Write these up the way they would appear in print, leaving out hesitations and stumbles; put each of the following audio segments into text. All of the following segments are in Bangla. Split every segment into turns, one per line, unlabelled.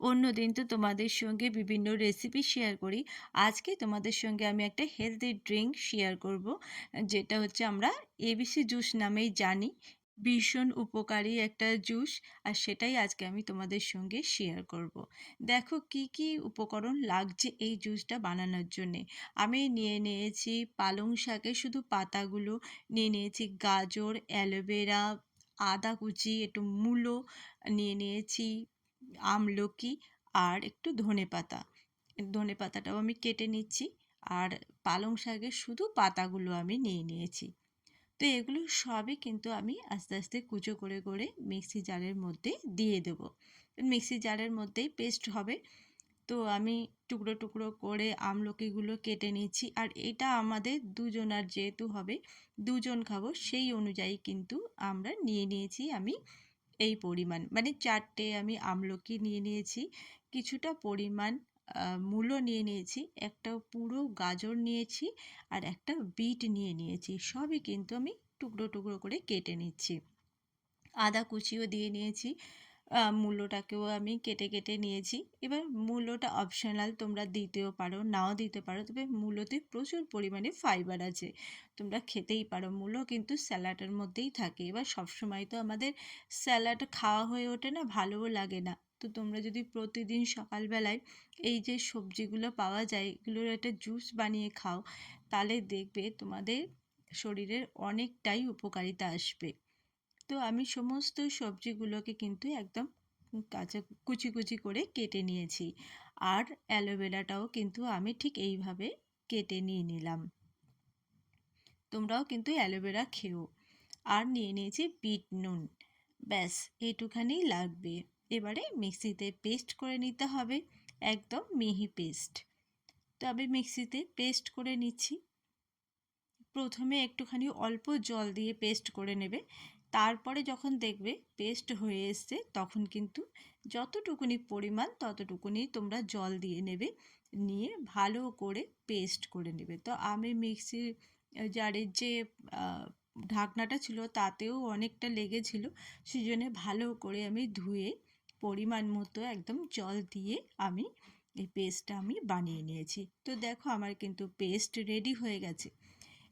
অন্যদিন তো তোমাদের সঙ্গে বিভিন্ন রেসিপি শেয়ার করি। আজকে তোমাদের সঙ্গে আমি একটা হেলদি ড্রিঙ্ক শেয়ার করব, যেটা হচ্ছে আমরা এবিসি জুস নামেই জানি। ভীষণ উপকারী একটা জুস, আর সেটাই আজকে আমি তোমাদের সঙ্গে শেয়ার করব। দেখো কি কি উপকরণ লাগছে এই জুসটা বানানোর জন্যে। আমি নিয়ে নিয়েছি পালং শাকের শুধু পাতাগুলো, নিয়ে নিয়েছি গাজর, অ্যালোভেরা, আদা কুচি, একটু মূলো, নিয়ে নিয়েছি আমলকি, আর একটু ধনেপাতা। ধনেপাতাটাও আমি কেটে নিচ্ছি, আর পালং শাকের শুধু পাতাগুলো আমি নিয়ে নিয়েছি। তো এগুলো সবই কিন্তু আমি আস্তে আস্তে কুচো করে করে মিক্সি জারের মধ্যে দিয়ে দেবো। মিক্সি জারের মধ্যেই পেস্ট হবে। তো আমি টুকরো টুকরো করে আমলকিগুলো কেটে নিচ্ছি, আর এটা আমাদের দুজনার যেহেতু হবে, দুজন খাবো সেই অনুযায়ী কিন্তু আমরা নিয়ে নিয়েছি আমি এই পরিমাণ, মানে 4টে আমি আমলকি নিয়ে নিয়েছি, কিছুটা পরিমাণ মূলো নিয়ে নিয়েছি, একটা পুরো গাজর নিয়েছি, আর একটা বিট নিয়ে নিয়েছি। সবই কিন্তু আমি টুকরো টুকরো করে কেটে নিচ্ছি। আদা কুচিও দিয়ে নিয়েছি, মূলোটাকেও আমি কেটে কেটে নিয়েছি। এবার মূলোটা অপশনাল, তোমরা দিতেও পারো নাও দিতে পারো, তবে মূলোতে প্রচুর পরিমাণে ফাইবার আছে, তোমরা খেতেই পারো। মূলো কিন্তু স্যালাডের মধ্যেই থাকে। এবার সবসময় তো আমাদের স্যালাড খাওয়া হয়ে ওঠে না, ভালোও লাগে না। তো তোমরা যদি প্রতিদিন সকালবেলায় এই যে সবজিগুলো পাওয়া যায় এগুলোর একটা জুস বানিয়ে খাও, তাহলে দেখবে তোমাদের শরীরের অনেকটাই উপকারিতা আসবে। তো আমি সমস্ত সবজিগুলোকে কিন্তু একদম কাঁচা কুচি কুচি করে কেটে নিয়েছি, আর অ্যালোভেরাটাও কিন্তু আমি ঠিক এইভাবে কেটে নিয়ে নিলাম। তোমরাও কিন্তু অ্যালোভেরা খেও। আর নিয়ে নিয়েছি বিট নুন। ব্যাস এইটুখানি লাগবে। এবারে মিক্সিতে পেস্ট করে নিতে হবে, একদম মিহি পেস্ট। তো আমি মিক্সিতে পেস্ট করে নিচ্ছি। প্রথমে একটুখানি অল্প জল দিয়ে পেস্ট করে নেবে, তারপরে যখন দেখবে পেস্ট হয়ে এসছে তখন কিন্তু যতটুকুনি পরিমাণ ততটুকুনি তোমরা জল দিয়ে নেবে, নিয়ে ভালো করে পেস্ট করে নেবে। তো আমি মিক্সির জারের যে ঢাকনাটা ছিল তাতেও অনেকটা লেগেছিল, সেই জন্যে ভালো করে আমি ধুয়ে পরিমাণ মতো একদম জল দিয়ে আমি এই পেস্টটা আমি বানিয়ে নিয়েছি। তো দেখো আমার কিন্তু পেস্ট রেডি হয়ে গেছে।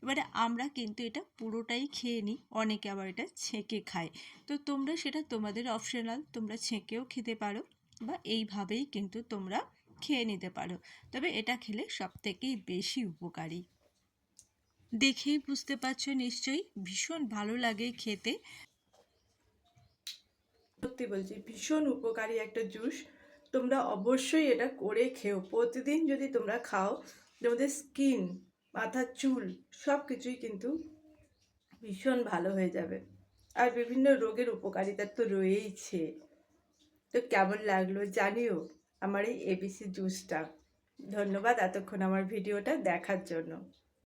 এবারে আমরা কিন্তু এটা পুরোটাই খেয়ে নিই, অনেকে আবার এটা ছেঁকে খায়। তো তোমরা সেটা তোমাদের অপশনাল, তোমরা ছেঁকেও খেতে পারো বা এইভাবেই কিন্তু তোমরা খেয়ে নিতে পারো। তবে এটা খেলে সবথেকেই বেশি উপকারী। দেখেই বুঝতে পারছো নিশ্চয়ই ভীষণ ভালো লাগে খেতে।
সত্যি বলছি, ভীষণ উপকারী একটা জুস। তোমরা অবশ্যই এটা করে খেও। প্রতিদিন যদি তোমরা খাও, তোমাদের স্কিন, মাথার চুল সব কিছুই কিন্তু ভীষণ ভালো হয়ে যাবে। আর বিভিন্ন রোগের উপকারিতা তো রয়েইছে। তো কেমন লাগলো জানিও আমার এই এবিসি জুসটা। ধন্যবাদ এতক্ষণ আমার ভিডিওটা দেখার জন্য।